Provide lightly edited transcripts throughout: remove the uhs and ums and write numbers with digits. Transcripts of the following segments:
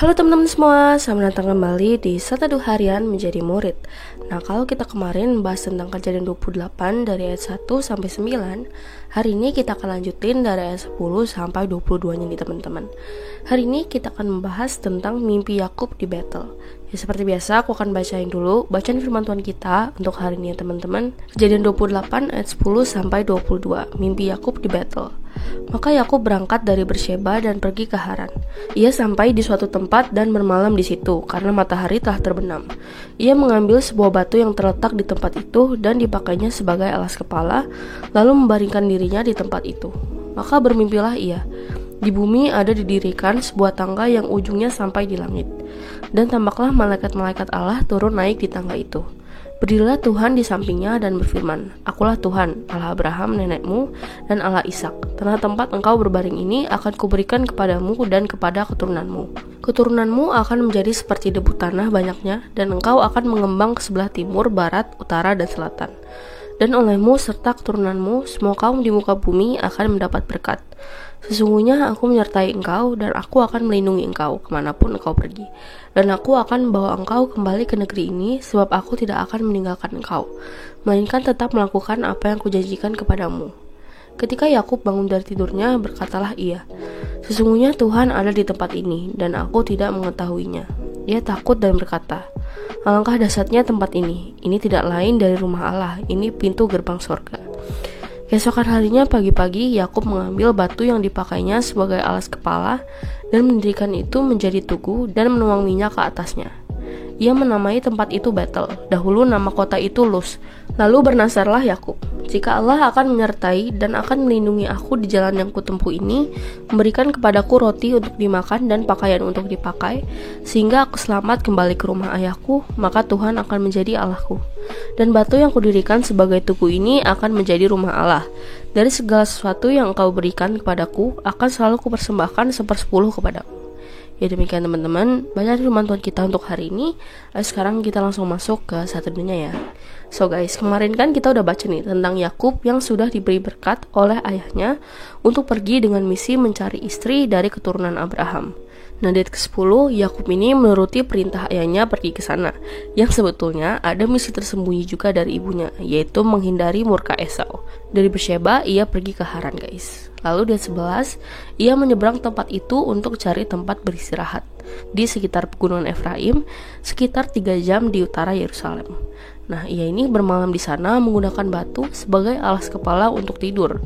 Halo teman-teman semua, selamat datang kembali di Satu Harian Menjadi Murid. Nah, kalau kita kemarin bahas tentang Kejadian 28 dari ayat 1 sampai 9, hari ini kita akan lanjutin dari ayat 10 sampai 22-nya nih teman-teman. Hari ini kita akan membahas tentang mimpi Yakub di Betel. Ya, seperti biasa aku akan bacain dulu bacaan firman Tuhan kita untuk hari ini ya teman-teman. Kejadian 28 ayat 10 sampai 22, mimpi Yakub di Betel. Maka Yakub berangkat dari Bersheba dan pergi ke Haran. Ia sampai di suatu tempat dan bermalam di situ karena matahari telah terbenam. Ia mengambil sebuah batu yang terletak di tempat itu dan dipakainya sebagai alas kepala, lalu membaringkan dirinya di tempat itu. Maka bermimpilah ia. Di bumi ada didirikan sebuah tangga yang ujungnya sampai di langit. Dan tampaklah malaikat-malaikat Allah turun naik di tangga itu. Berdirilah Tuhan di sampingnya dan berfirman, "Akulah Tuhan, Allah Abraham nenekmu dan Allah Ishak. Tanah tempat engkau berbaring ini akan kuberikan kepadamu dan kepada keturunanmu. Keturunanmu akan menjadi seperti debu tanah banyaknya, dan engkau akan mengembang ke sebelah timur, barat, utara, dan selatan. Dan olehmu serta keturunanmu, semua kaum di muka bumi akan mendapat berkat. Sesungguhnya aku menyertai engkau, dan aku akan melindungi engkau kemanapun engkau pergi. Dan aku akan membawa engkau kembali ke negeri ini, sebab aku tidak akan meninggalkan engkau, melainkan tetap melakukan apa yang kujanjikan kepadamu." Ketika Yakub bangun dari tidurnya, berkatalah ia, "Sesungguhnya Tuhan ada di tempat ini, dan aku tidak mengetahuinya." Ia takut dan berkata, "Alangkah dahsyatnya tempat ini tidak lain dari rumah Allah, ini pintu gerbang surga." Keesokan harinya pagi-pagi, Yakub mengambil batu yang dipakainya sebagai alas kepala dan mendirikan itu menjadi tugu dan menuang minyak ke atasnya. Ia menamai tempat itu Betel. Dahulu nama kota itu Luz. Lalu bernasarlah Yakub, "Jika Allah akan menyertai dan akan melindungi aku di jalan yang kutempuh ini, memberikan kepadaku roti untuk dimakan dan pakaian untuk dipakai, sehingga aku selamat kembali ke rumah ayahku, maka Tuhan akan menjadi Allahku. Dan batu yang kudirikan sebagai tugu ini akan menjadi rumah Allah. Dari segala sesuatu yang engkau berikan kepadaku, akan selalu kupersembahkan 1/10 kepadamu." Ya, demikian teman-teman bacaan firman Tuhan kita untuk hari ini. Sekarang kita langsung masuk ke satu dunia ya. So guys, kemarin kan kita udah baca nih tentang Yakub yang sudah diberi berkat oleh ayahnya untuk pergi dengan misi mencari istri dari keturunan Abraham. Nah, di ayat ke-10, Yakub ini menuruti perintah ayahnya pergi ke sana, yang sebetulnya ada misi tersembunyi juga dari ibunya, yaitu menghindari murka Esau. Dari Bersheba, ia pergi ke Haran guys. Lalu di ayat 11, ia menyeberang tempat itu untuk cari tempat beristirahat di sekitar pegunungan Efraim, sekitar 3 jam di utara Yerusalem. Nah, ia ini bermalam di sana menggunakan batu sebagai alas kepala untuk tidur.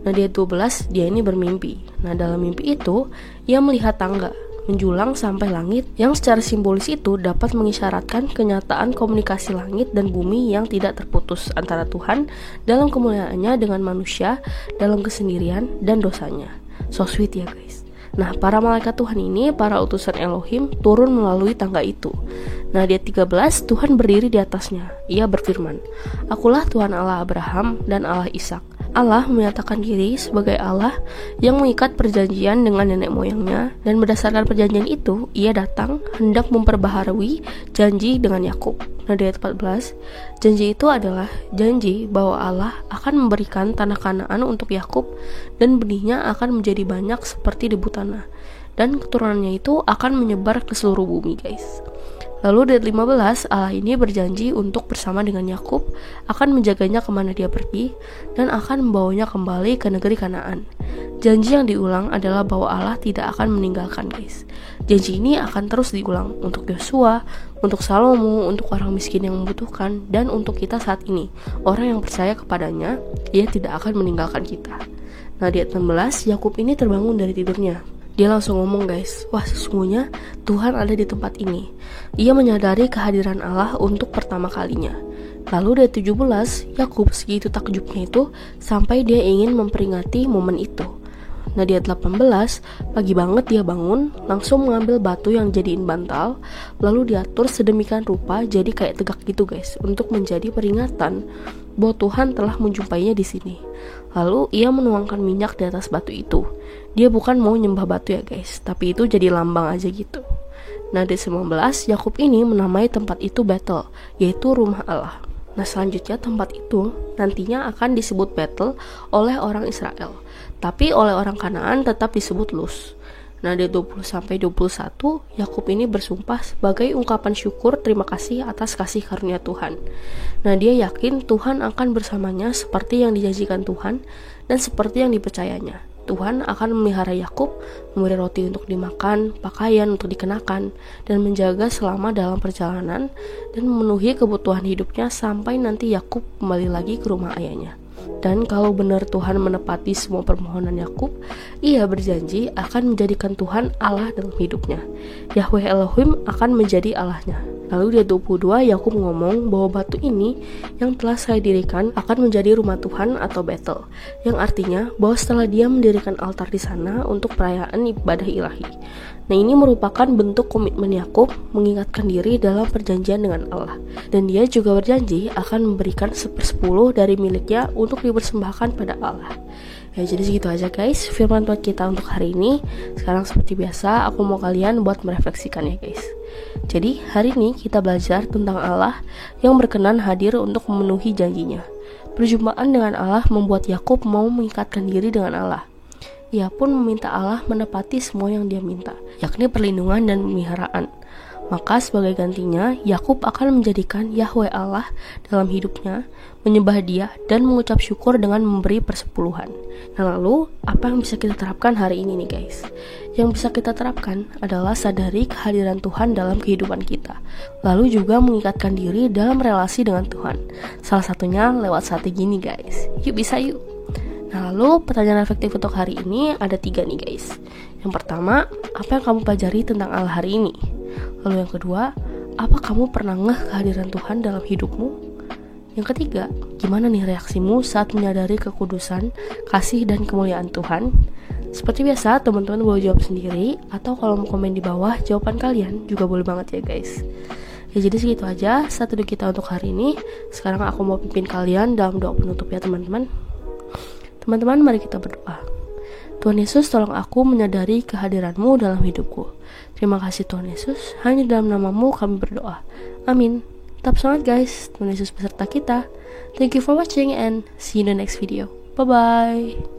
Nah, di ayat 12, dia ini bermimpi. Nah, dalam mimpi itu, ia melihat tangga menjulang sampai langit, yang secara simbolis itu dapat mengisyaratkan kenyataan komunikasi langit dan bumi yang tidak terputus antara Tuhan dalam kemuliaannya dengan manusia dalam kesendirian dan dosanya. So sweet ya guys. Nah, para malaikat Tuhan ini, para utusan Elohim, turun melalui tangga itu. Nah, di ayat 13, Tuhan berdiri di atasnya. Ia berfirman, "Akulah Tuhan Allah Abraham dan Allah Ishak." Allah menyatakan diri sebagai Allah yang mengikat perjanjian dengan nenek moyangnya, dan berdasarkan perjanjian itu, ia datang hendak memperbaharui janji dengan Yakub. Nah, di ayat 14, janji itu adalah janji bahwa Allah akan memberikan tanah Kanaan untuk Yakub, dan benihnya akan menjadi banyak seperti debu tanah, dan keturunannya itu akan menyebar ke seluruh bumi guys. Lalu di ayat 15, Allah ini berjanji untuk bersama dengan Yakub akan menjaganya kemana dia pergi dan akan membawanya kembali ke negeri Kanaan. Janji yang diulang adalah bahwa Allah tidak akan meninggalkan guys. Janji ini akan terus diulang untuk Yosua, untuk Salomo, untuk orang miskin yang membutuhkan, dan untuk kita saat ini, orang yang percaya kepadanya, ia tidak akan meninggalkan kita. Nah, di ayat 16, Yakub ini terbangun dari tidurnya. Dia langsung ngomong guys, "Wah, sesungguhnya Tuhan ada di tempat ini." Ia menyadari kehadiran Allah untuk pertama kalinya. Lalu dari 17, Yakub segitu takjubnya itu sampai dia ingin memperingati momen itu. Nah, di ayat 18, pagi banget dia bangun, langsung mengambil batu yang jadiin bantal, lalu diatur sedemikian rupa jadi kayak tegak gitu guys, untuk menjadi peringatan bahwa Tuhan telah menjumpainya di sini. Lalu ia menuangkan minyak di atas batu itu. Dia bukan mau nyembah batu ya guys, tapi itu jadi lambang aja gitu. Nah, di 19, Yakub ini menamai tempat itu Betel, yaitu rumah Allah. Nah, selanjutnya tempat itu nantinya akan disebut Betel oleh orang Israel, tapi oleh orang Kanaan tetap disebut Luz. Nah, di 20-21, Yakub ini bersumpah sebagai ungkapan syukur terima kasih atas kasih karunia Tuhan. Nah, dia yakin Tuhan akan bersamanya seperti yang dijanjikan Tuhan dan seperti yang dipercayanya. Tuhan akan memelihara Yakub, memberi roti untuk dimakan, pakaian untuk dikenakan, dan menjaga selama dalam perjalanan dan memenuhi kebutuhan hidupnya sampai nanti Yakub kembali lagi ke rumah ayahnya. Dan kalau benar Tuhan menepati semua permohonan Yakub, ia berjanji akan menjadikan Tuhan Allah dalam hidupnya. Yahweh Elohim akan menjadi Allahnya. Lalu di ayat 22, Yakub ngomong bahwa batu ini yang telah saya dirikan akan menjadi rumah Tuhan atau Betel, yang artinya bahwa setelah dia mendirikan altar di sana untuk perayaan ibadah ilahi. Nah, ini merupakan bentuk komitmen Yakub mengingatkan diri dalam perjanjian dengan Allah. Dan dia juga berjanji akan memberikan 1/10 dari miliknya untuk dipersembahkan pada Allah. Ya, jadi segitu aja guys firman Tuhan kita untuk hari ini. Sekarang seperti biasa aku mau kalian buat merefleksikan ya guys. Jadi hari ini kita belajar tentang Allah yang berkenan hadir untuk memenuhi janjinya. Perjumpaan dengan Allah membuat Yakub mau mengikatkan diri dengan Allah. Ia pun meminta Allah menepati semua yang dia minta, yakni perlindungan dan pemeliharaan. Maka sebagai gantinya, Yakub akan menjadikan Yahweh Allah dalam hidupnya, menyembah Dia, dan mengucap syukur dengan memberi persepuluhan. Nah, lalu apa yang bisa kita terapkan hari ini nih guys? Yang bisa kita terapkan adalah sadari kehadiran Tuhan dalam kehidupan kita, lalu juga mengikatkan diri dalam relasi dengan Tuhan. Salah satunya lewat strategi nih guys. Yuk bisa yuk! Nah, lalu pertanyaan reflektif untuk hari ini ada 3 nih guys. Yang pertama, apa yang kamu pelajari tentang Allah hari ini? Lalu yang kedua, apa kamu pernah ngeh kehadiran Tuhan dalam hidupmu? Yang ketiga, gimana nih reaksimu saat menyadari kekudusan, kasih, dan kemuliaan Tuhan? Seperti biasa, teman-teman boleh jawab sendiri, atau kalau mau komen di bawah jawaban kalian juga boleh banget ya guys. Ya, jadi segitu aja strategi kita untuk hari ini. Sekarang aku mau pimpin kalian dalam doa penutup ya teman-teman. Teman-teman, mari kita berdoa. Tuhan Yesus, tolong aku menyadari kehadiran-Mu dalam hidupku. Terima kasih Tuhan Yesus, hanya dalam nama-Mu kami berdoa. Amin. Tetap semangat guys, Tuhan Yesus beserta kita. Thank you for watching and see you in the next video. Bye-bye.